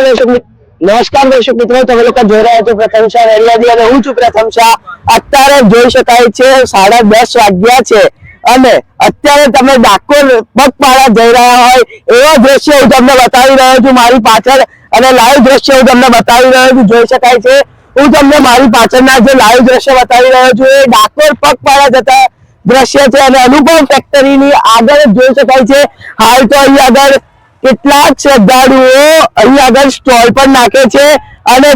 દર્શક મિત્રો, તમે લોકો જોઈ રહ્યા છો પ્રથમ શાહ રેડિયાથી અને હું છું પ્રથમ શાહ. અત્યારે જોઈ શકાય છે 10:30 વાગ્યા છે અને અત્યારે તમે ડાકોર પગપાળા જઈ રહ્યા હોય એવા દ્રશ્ય હું તમને બતાવી રહ્યો છું મારી પાછળ, અને લાઈવ દ્રશ્ય હું તમને બતાવી રહ્યો છું. જોઈ શકાય છે હું તમને મારી પાછળના જે લાઈવ દ્રશ્ય બતાવી રહ્યો છું એ ડાકોર પગપાળા જતા દ્રશ્ય છે અને અનુપમ ફેક્ટરીની આગળ જોઈ શકાય છે. હાલ તો અહીં આગળ કેટલાક શ્રદ્ધાળુઓ અહીં આગળ સ્ટોલ પર નાખે છે અને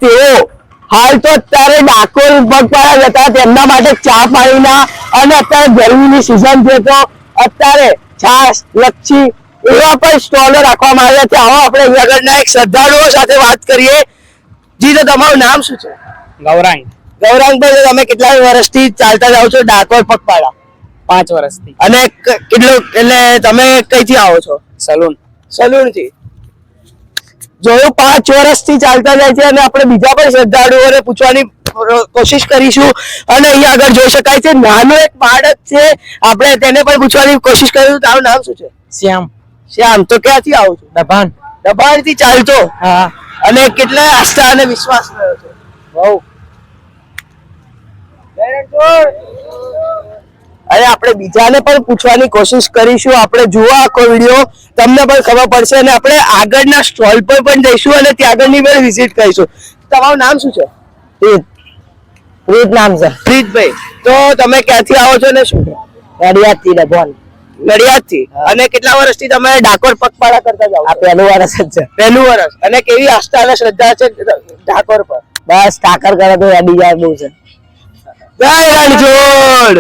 તેઓ હાલ તો અત્યારે ડાકોર પગપાળા જતા તેમના માટે ચા પાણીના અને અત્યારે ગરમીની સિઝન છે તો અત્યારે છાશ લચ્છી એવા પણ સ્ટોલો રાખવામાં આવ્યા છે. આવો આપણે અહીં આગળના એક શ્રદ્ધાળુઓ સાથે વાત કરીએ. જી, તો તમારું નામ શું છે? ગૌરાંગભાઈ, તમે કેટલા વર્ષથી ચાલતા જાઓ છો ડાકોર પગપાળા? 5 વર્ષથી. અને કેટલું એટલે તમે કઈથી આવો છો? સલૂન થી. જોયું 5 વર્ષથી ચાલતા જાય છે અને આપણે બીજા પણ શ્રદ્ધાળુઓને પૂછવાની કોશિશ કરીશું. અને અહીંયા આગળ જોઈ શકાય છે નાનો એક બાળક છે, આપણે તેને પણ પૂછવાની કોશિશ કરીશું. તારું નામ શું છે? શ્યામ. તો ક્યાંથી આવો છો? દબાણ થી ચાલતો? હા. અને કેટલા આસ્થા અને વિશ્વાસ રહ્યો છે? બહુ. અને આપણે બીજાને પણ પૂછવાની કોશિશ કરીશું. આપણે જુઓ આખો વિડીયો, તમને પણ ખબર પડશે અને આપણે આગળના સ્ટોલ પર પણ જઈશું અને ત્યાં આગળની પણ વિઝિટ કરીશું. તમારું નામ શું છે? પ્રીત નામ છે. પ્રીતભાઈ, તો તમે ક્યાંથી આવો છો ને શું? નડિયાદથી નડિયાદથી. અને કેટલા વર્ષથી તમે ડાકોર પગપાળા કરતા જાઓ? આ પહેલું વર્ષ જ છે. પહેલું વર્ષ. અને કેવી આસ્થા અને શ્રદ્ધા છે ડાકોર પર? બસ ઠાકર કરે તો અડી જાય બહુ છે. જય રણછોડ.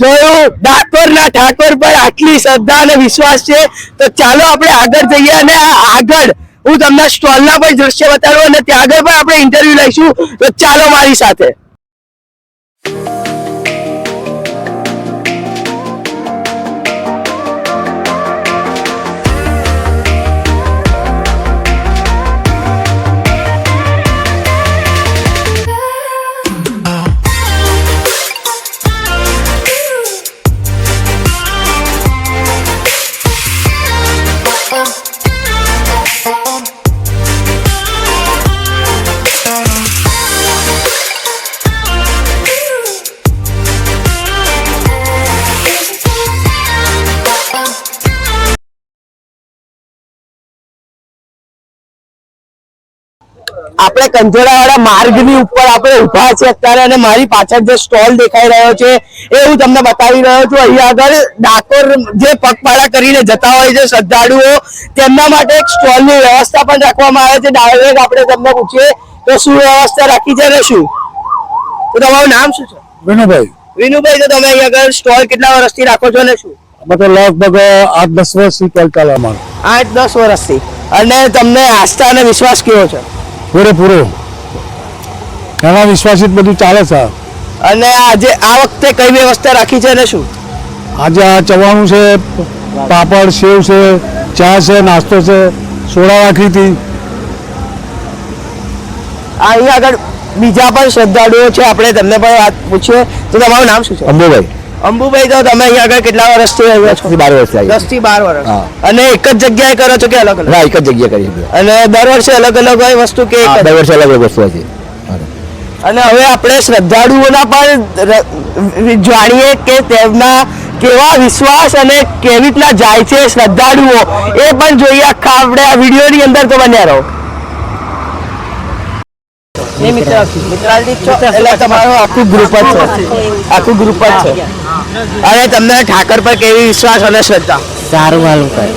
જોયું, ડાકોરના ઠાકોર પર આટલી શ્રદ્ધા અને વિશ્વાસ છે. તો ચાલો આપણે આગળ જઈએ અને આગળ હું તમને સ્ટોલના પણ દ્રશ્ય બતાડું અને ત્યાં આગળ પણ આપણે ઇન્ટરવ્યુ લઈશું. તો ચાલો મારી સાથે. આપણે કંજોડાવાળા માર્ગની ઉપર આપણે ઉભા છે અત્યારે અને મારી પાછળ જે સ્ટોલ દેખાઈ રહ્યો છે એ હું તમને બતાવી રહ્યો છું. અહીંયા આગળ ડાકોર જે પગપાળા કરીને જતા હોય છે શ્રદ્ધાળુઓ, તેમના માટે એક સ્ટોલની વ્યવસ્થા પણ રાખવામાં આવે છે. ડાયરેક્ટ આપણે તમને પૂછીએ તો શું વ્યવસ્થા રાખી છે ને શું? તો તમારું નામ શું છે? વિનુભાઈ, તો તમે અહીંયા આગળ સ્ટોલ કેટલા વર્ષથી રાખો છો ને શું? લગભગ 8-10 વર્ષથી ચાલે અમારે. 8-10 વર્ષથી. અને તમને આસ્થા અને વિશ્વાસ કેવો છે? પૂરેપૂરો એના વિશ્વાસિત બધું ચાલે છે. અને આજે આ વખતે કઈ વ્યવસ્થા રાખી છે ને શું? આજે આ ચવાણું છે, પાપડ, સેવ છે, ચા છે, નાસ્તો છે, સોડા રાખી હતી. અહીંયા આગળ બીજા પણ શ્રદ્ધાળુઓ છે, આપણે તેમને પણ વાત પૂછીએ. તો તમારું નામ શું છે? અંબુભાઈ, તો તમે અહીંયા આગળ કેટલા વર્ષથી આવ્યા છો? 12 વર્ષ. 10 થી 12 વર્ષ. અને એક જ જગ્યાએ કરો છો કે અલગ અલગ? એક જ જગ્યાએ કરીએ. અને દર વર્ષે અલગ અલગ હોય વસ્તુ કે દર વર્ષે અલગ અલગ વસ્તુ છે. અને હવે આપણે શ્રદ્ધાળુઓના પણ જાણીએ કે તેમના કેવા વિશ્વાસ અને કેવી રીતના જાય છે શ્રદ્ધાળુઓ, એ પણ જોઈએ. આખા આપણે આ વિડીયોની અંદર તો બન્યા રહો. એટલે તમારું આખું ગ્રુપ જ છે. અને તમને ઠાકર પર કેવી વિશ્વાસ અને શ્રદ્ધા? સારું માલુમ કરે.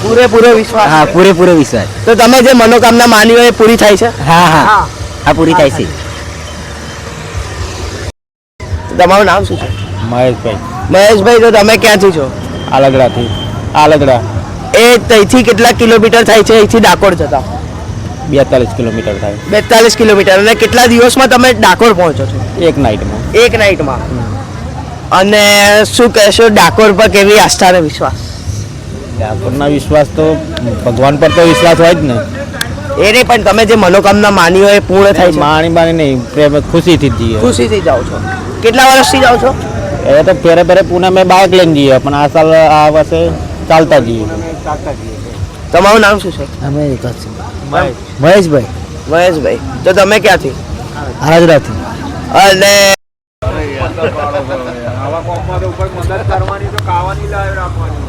પૂરેપૂરો વિશ્વાસ? હા, પૂરેપૂરો વિશ્વાસ. તો તમે જે મનોકામના માની હોય એ પૂરી થાય છે? હા, પૂરી થાય છે. તમારું નામ શું છે? મહેશભાઈ, તો તમે ક્યાંથી છો? આલગડા. એ ત્યાંથી કેટલા કિલોમીટર થાય છે અહીંથી ડાકોર જતા? 42 કિલોમીટર થાય. 42 કિલોમીટર. અને કેટલા દિવસમાં તમે ડાકોર પહોંચો છો? એક નાઇટમાં. એક નાઇટમાં. અને શું કહેશો ડાકોર પર કેવી આસ્થા અને વિશ્વાસ? ડાકોરના વિશ્વાસ તો ભગવાન પર તો વિશ્વાસ હોય જ ને. એ નહીં, પણ તમે જે મનોકામના માની હોય એ પૂર્ણ થાય છે? માની નહીં, પ્રેમ ખુશીથી જ જઈએ. ખુશીથી જાઓ છો? કેટલા વર્ષથી જાઓ છો? એ તો ફેરે પૂના મેં બાઇક લઈને જઈએ, પણ આ સાલ આ વર્ષે ચાલતા જઈએ. તમારું નામ શું છે? અમે મહેશભાઈ મહેશભાઈ. તો તમે ક્યાંથી? રાજરાથી. અને આવા કોમમાં તો ઉપર મદદ કરવાની તો ખાવાની લાવી રાખવાની.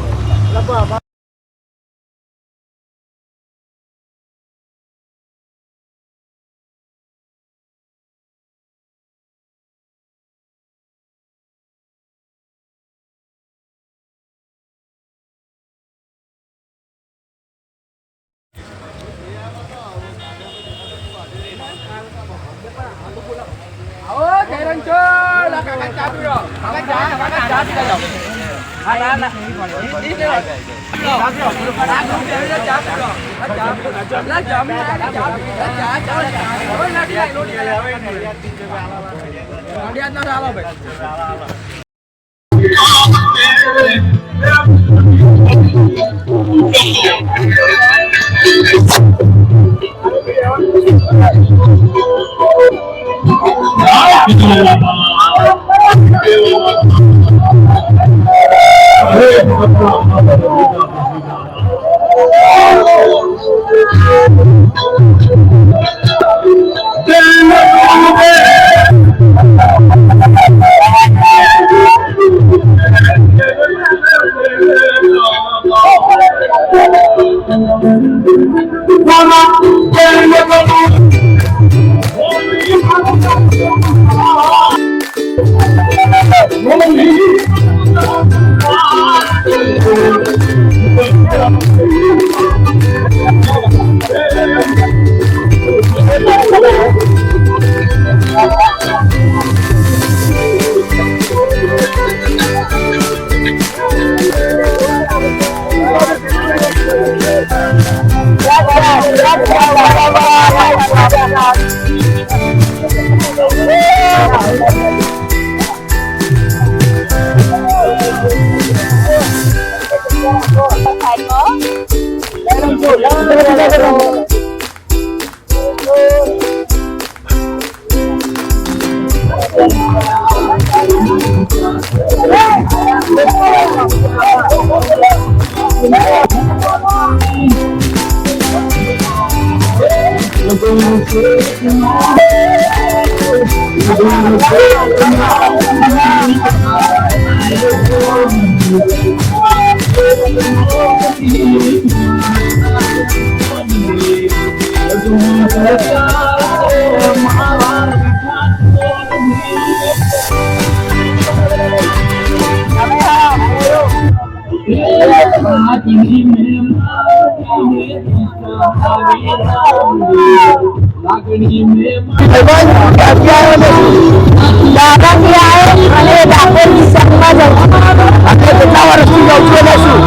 કેટલા વર્ષથી જાઉં છું એટલે શું?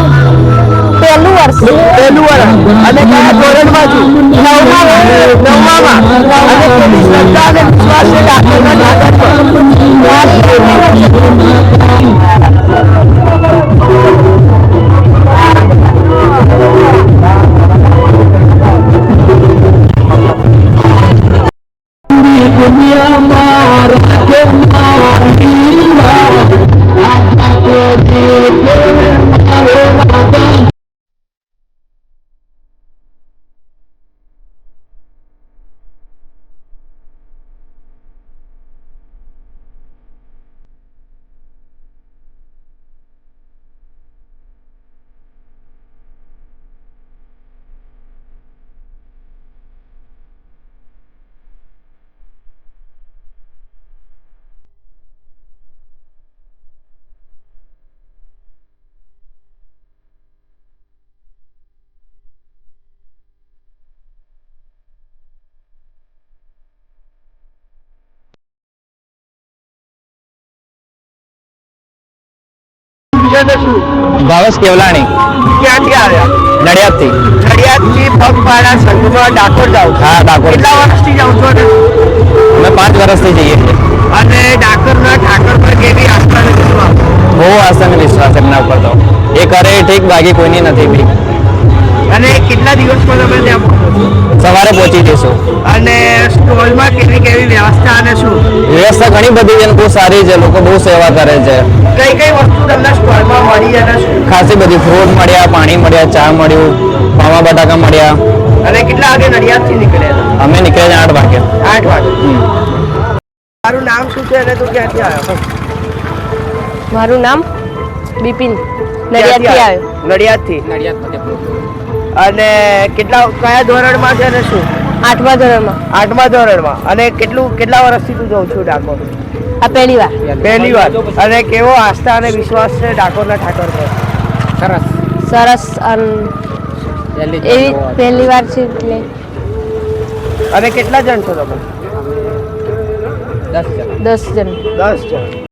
પહેલું વર્ષ. અને કયા ધોરણમાં છું? નવમામાં. અને કેવી શ્રદ્ધા અને વિશ્વાસ છે ડાકોરના ઠાકર ભાવેશ કેવલાણી. ક્યાંથી આવ્યા? નડિયાદથી. નડિયાદથી પગપાળા સંઘમાં ડાકોર જાઓ છો? હા, ડાકોર. કેટલા વર્ષથી જાઓ છો? અમે 5 વર્ષથી જઈએ છીએ. અને ડાકોરના ઠાકર પર કેવી આસ્થા અને વિશ્વાસ? બહુ આસ્થા અને વિશ્વાસ એમના ઉપર તો. એ કરે ઠીક, બાકી કોઈની નથી બી. અને કેટલા દિવસમાં તમે ત્યાં પહોંચો છો? સવારે પહોંચી જઈશું. અને સ્ટોલમાં કેવી કેવી વ્યવસ્થા અને શું વ્યવસ્થા ઘણી બધી છે અને બહુ સારી છે, લોકો બહુ સેવા કરે છે. કઈ કઈ વસ્તુ તમને સ્ટોલમાં મળી અને શું ખાસી બધી ફ્રૂટ મળ્યા, પાણી મળ્યા, ચા મળ્યું, પાવા બટાકા મળ્યા. અને કેટલા વાગે નડિયાદથી નીકળ્યા અમે નીકળ્યા 8 વાગે. 8 વાગે. તારું નામ શું છે અને તું ક્યાંથી આવ્યો? મારું નામ બિપિન, નડિયાદથી આવ્યો. નડિયાદથી. અને કયા ધોરણમાં છે અને શું? 8મા ધોરણમાં. 8મા ધોરણમાં. અને કેટલા વર્ષથી તું જઉં છું ડાકોર? આ પહેલી વાર. પહેલી વાર. અને કેવો આસ્થા અને વિશ્વાસ છે ડાકોરના ઠાકોર પર? સરસ. એવી પહેલી વાર છે એટલે. અને કેટલા જણ છો તમે? 10 જણ. 10 જણ.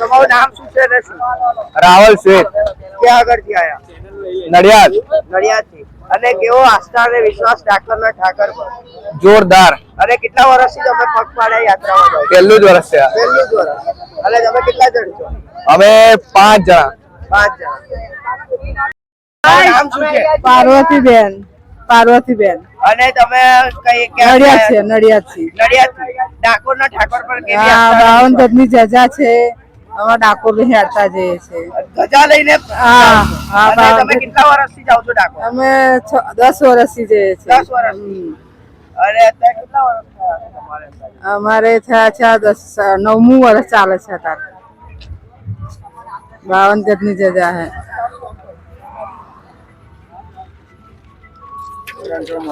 તમારું નામ શું છે અને શું? રાહુલ શેઠ, ક્યાં આગળથી આવ્યા? નડિયાદ. નડિયાદથી. અને કેવો આસ્થા અને વિશ્વાસ ડાકોરના ઠાકર પર? જોરદાર. અને કેટલા વર્ષથી તમે પગપાળા યાત્રામાં જાઓ છો? પહેલું જ વર્ષ છે. પહેલું જ વર્ષ. અને તમે કેટલા જણ છો? અમે 5 જણા. 5 જણ. તમારું નામ શું છે? પાર્વતીબેન. અને તમે નડિયાદથી. નડિયાદથી. ડાકોરના ઠાકોર પર કેવી હા, આસ્થા અને બાવનગઢની જજા છે. અમે ડાકોર હેરતા જઈએ છે. વિશ્વાસ? ધજા લઈને હા, અને તમે બાવનગઢ. કેટલા વર્ષથી જાઓ છો ડાકોર? અમે 10 વર્ષથી જઈએ 10 છીએ. વર્ષથી. અને અત્યારે કેટલા વર્ષ થયા છે તમારે? અમારે થયા છે 9મું વર્ષ ચાલે છે અત્યારે. બાવનગઢની જજા હે.